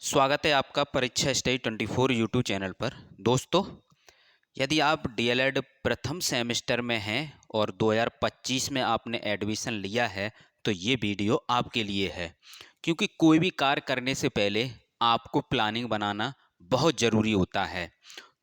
स्वागत है आपका परीक्षा स्टडी 24 यूट्यूब चैनल पर। दोस्तों, यदि आप डीएलएड प्रथम सेमेस्टर में हैं और 2025 में आपने एडमिशन लिया है तो ये वीडियो आपके लिए है, क्योंकि कोई भी कार्य करने से पहले आपको प्लानिंग बनाना बहुत ज़रूरी होता है।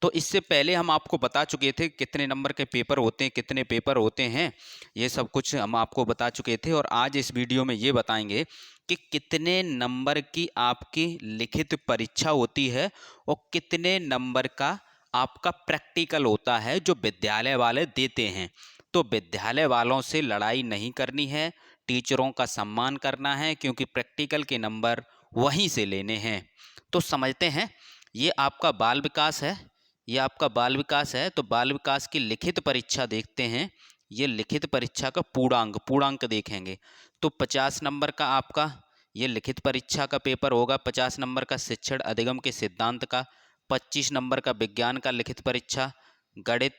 तो इससे पहले हम आपको बता चुके थे कितने नंबर के पेपर होते हैं, कितने पेपर होते हैं, ये सब कुछ हम आपको बता चुके थे। और आज इस वीडियो में ये बताएंगे कि कितने नंबर की आपकी लिखित परीक्षा होती है और कितने नंबर का आपका प्रैक्टिकल होता है जो विद्यालय वाले देते हैं। तो विद्यालय वालों से लड़ाई नहीं करनी है, टीचरों का सम्मान करना है, क्योंकि प्रैक्टिकल के नंबर वहीं से लेने हैं। तो समझते हैं, ये आपका बाल विकास है, ये आपका बाल विकास है। तो बाल विकास की लिखित परीक्षा देखते हैं। ये लिखित परीक्षा का पूर्णांक देखेंगे तो 50 नंबर का आपका ये लिखित परीक्षा का पेपर होगा। 50 नंबर का शिक्षण अधिगम के सिद्धांत का, 25 नंबर का विज्ञान का लिखित परीक्षा, गणित,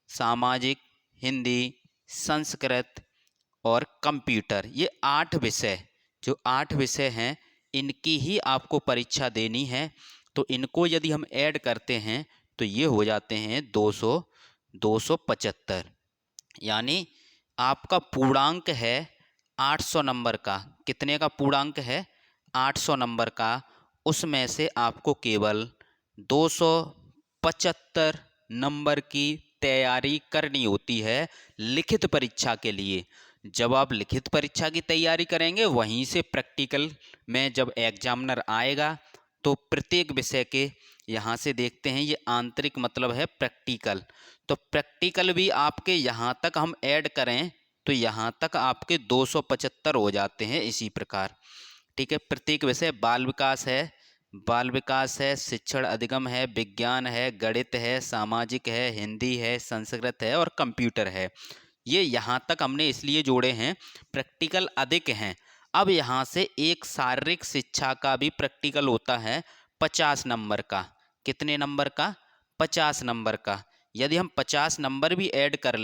सामाजिक, हिंदी, संस्कृत और कंप्यूटर, ये 8 विषय, जो 8 विषय हैं, इनकी ही आपको परीक्षा देनी है। तो इनको यदि हम ऐड करते हैं तो ये हो जाते हैं 275, यानी आपका पूर्णांक है 800 नंबर का। कितने का पूर्णांक है? 800 नंबर का। उसमें से आपको केवल 275 नंबर की तैयारी करनी होती है लिखित परीक्षा के लिए। जब आप लिखित परीक्षा की तैयारी करेंगे, वहीं से प्रैक्टिकल में जब एग्जामिनर आएगा तो प्रत्येक विषय के यहाँ से देखते हैं, ये आंतरिक मतलब है प्रैक्टिकल। तो प्रैक्टिकल भी आपके यहाँ तक हम ऐड करें तो यहाँ तक आपके 275 हो जाते हैं। इसी प्रकार, ठीक है, प्रत्येक विषय बाल विकास है, शिक्षण अधिगम है, विज्ञान है, गणित है, सामाजिक है, हिंदी है, संस्कृत है और कंप्यूटर है। ये यहाँ तक हमने इसलिए जोड़े हैं, प्रैक्टिकल अधिक हैं। अब यहाँ से एक शारीरिक शिक्षा का भी प्रैक्टिकल होता है 50 नंबर का। कितने नंबर का? 50 नंबर का। यदि हम 50 नंबर भी ऐड कर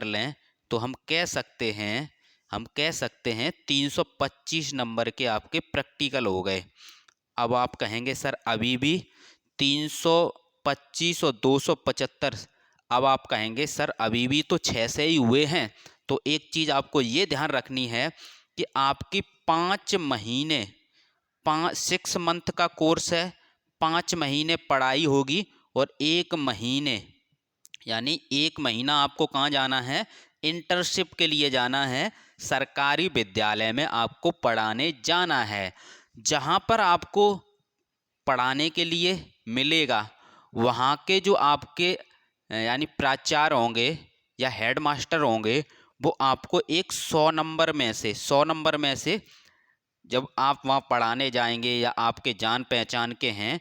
लें, तो हम कह सकते हैं 325 नंबर के आपके प्रैक्टिकल हो गए। अब आप कहेंगे सर अभी भी 325 और 275, अब आप कहेंगे सर अभी भी तो 6 से ही हुए हैं। तो एक चीज़ आपको ये ध्यान रखनी है कि आपकी 5 महीने 6 मंथ का कोर्स है, 5 महीने पढ़ाई होगी और 1 महीने, यानी 1 महीना आपको कहाँ जाना है? इंटर्नशिप के लिए जाना है, सरकारी विद्यालय में आपको पढ़ाने जाना है। जहाँ पर आपको पढ़ाने के लिए मिलेगा, वहाँ के जो आपके यानी प्राचार्य होंगे या हेडमास्टर होंगे, वो आपको एक 100 नंबर में से जब आप वहाँ पढ़ाने जाएंगे या आपके जान पहचान के हैं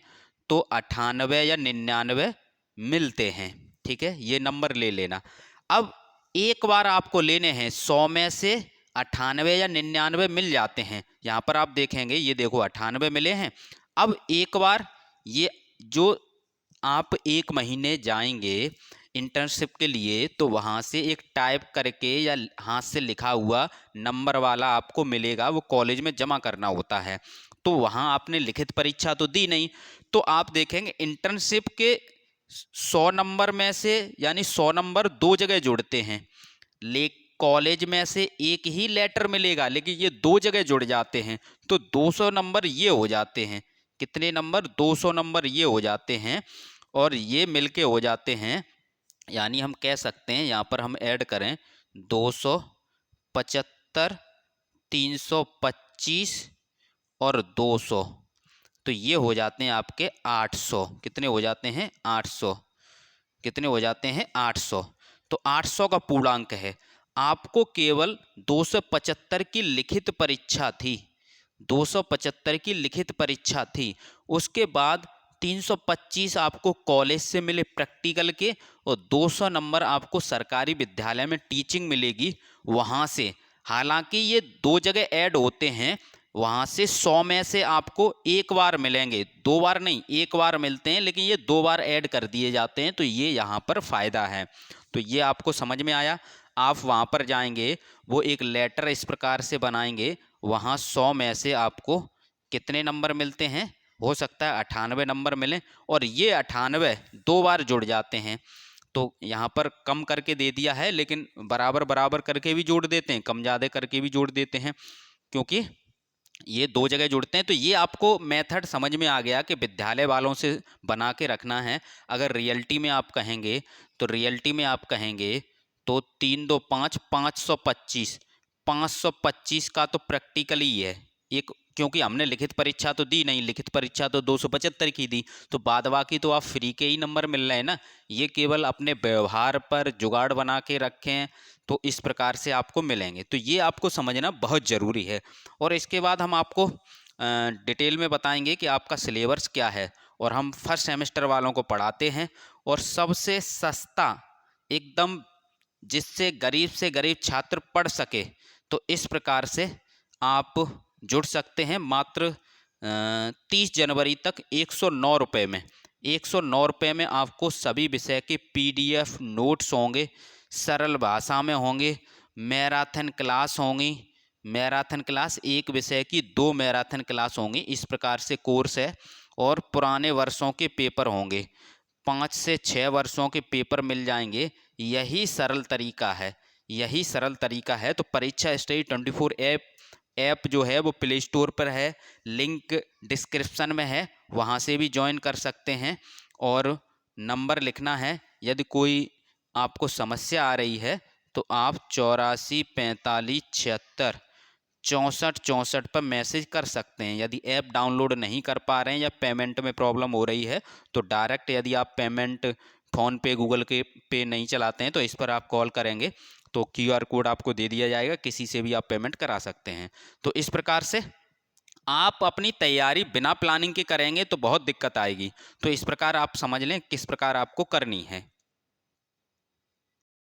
तो 98 या 99 मिलते हैं। ठीक है, ये नंबर ले लेना। अब एक बार आपको लेने हैं, 100 में से 98 या 99 मिल जाते हैं। यहाँ पर आप देखेंगे, ये देखो 98 मिले हैं। अब एक बार ये जो आप 1 महीने जाएंगे इंटर्नशिप के लिए, तो वहाँ से एक टाइप करके या हाथ से लिखा हुआ नंबर वाला आपको मिलेगा, वो कॉलेज में जमा करना होता है। तो वहाँ आपने लिखित परीक्षा तो दी नहीं, तो आप देखेंगे इंटर्नशिप के 100 नंबर में से, यानी 100 नंबर 2 जगह जुड़ते हैं। ले कॉलेज में से एक ही लेटर मिलेगा, लेकिन ये 2 जगह जुड़ जाते हैं, तो 200 नंबर ये हो जाते हैं। कितने नंबर? 200 नंबर ये हो जाते हैं, और ये मिलके हो जाते हैं, यानी हम कह सकते हैं, यहाँ पर हम ऐड करें 275, 325 और 200, तो ये हो जाते हैं आपके 800। कितने हो जाते हैं? 800। कितने हो जाते हैं? 800। तो 800 का पूर्णांक है। आपको केवल 275 की लिखित परीक्षा थी, 275 की लिखित परीक्षा थी। उसके बाद 325 आपको कॉलेज से मिले प्रैक्टिकल के, और 200 नंबर आपको सरकारी विद्यालय में टीचिंग मिलेगी वहाँ से। हालांकि ये 2 जगह ऐड होते हैं, वहाँ से 100 में से आपको एक बार मिलेंगे, 2 बार नहीं, एक बार मिलते हैं, लेकिन ये 2 बार ऐड कर दिए जाते हैं। तो ये यहाँ पर फ़ायदा है। तो ये आपको समझ में आया। आप वहाँ पर जाएंगे, वो एक लेटर इस प्रकार से बनाएंगे वहाँ 100 में से आपको कितने नंबर मिलते हैं? हो सकता है 98 नंबर मिलें, और ये 98 2 बार जुड़ जाते हैं। तो यहाँ पर कम करके दे दिया है, लेकिन बराबर बराबर करके भी जोड़ देते हैं, कम ज़्यादा करके भी जोड़ देते हैं, क्योंकि ये 2 जगह जुड़ते हैं। तो ये आपको मेथड समझ में आ गया कि विद्यालय वालों से बना के रखना है। अगर रियलिटी में आप कहेंगे तो 3 2 5 525, 525 का तो प्रैक्टिकली ही है एक, क्योंकि हमने लिखित परीक्षा तो दी नहीं, लिखित परीक्षा तो 275 की दी, तो बाद बाकी तो आप फ्री के ही नंबर मिल रहे हैं ना। ये केवल अपने व्यवहार पर जुगाड़ बना के रखें तो इस प्रकार से आपको मिलेंगे। तो ये आपको समझना बहुत ज़रूरी है। और इसके बाद हम आपको डिटेल में बताएंगे कि आपका सिलेबस क्या है, और हम फर्स्ट सेमेस्टर वालों को पढ़ाते हैं, और सबसे सस्ता एकदम, जिससे गरीब से गरीब छात्र पढ़ सके। तो इस प्रकार से आप जुड़ सकते हैं मात्र 30 जनवरी तक 109 रुपये में। 109 रुपये में आपको सभी विषय के PDF नोट्स होंगे, सरल भाषा में होंगे, मैराथन क्लास होंगी, मैराथन क्लास एक विषय की 2 मैराथन क्लास होंगी, इस प्रकार से कोर्स है। और पुराने वर्षों के पेपर होंगे, 5 से 6 वर्षों के पेपर मिल जाएंगे। यही सरल तरीका है, यही सरल तरीका है। तो परीक्षा स्टडी 24 ऐप जो है वो प्ले स्टोर पर है, लिंक डिस्क्रिप्शन में है, वहाँ से भी ज्वाइन कर सकते हैं। और नंबर लिखना है, यदि कोई आपको समस्या आ रही है तो आप 84 45 76 64 64 पर मैसेज कर सकते हैं। यदि ऐप डाउनलोड नहीं कर पा रहे हैं या पेमेंट में प्रॉब्लम हो रही है तो डायरेक्ट, यदि आप पेमेंट फ़ोन पे गूगल पे नहीं चलाते हैं तो इस पर आप कॉल करेंगे तो QR कोड आपको दे दिया जाएगा, किसी से भी आप पेमेंट करा सकते हैं। तो इस प्रकार से आप अपनी तैयारी बिना प्लानिंग के करेंगे तो बहुत दिक्कत आएगी। तो इस प्रकार आप समझ लें किस प्रकार आपको करनी है।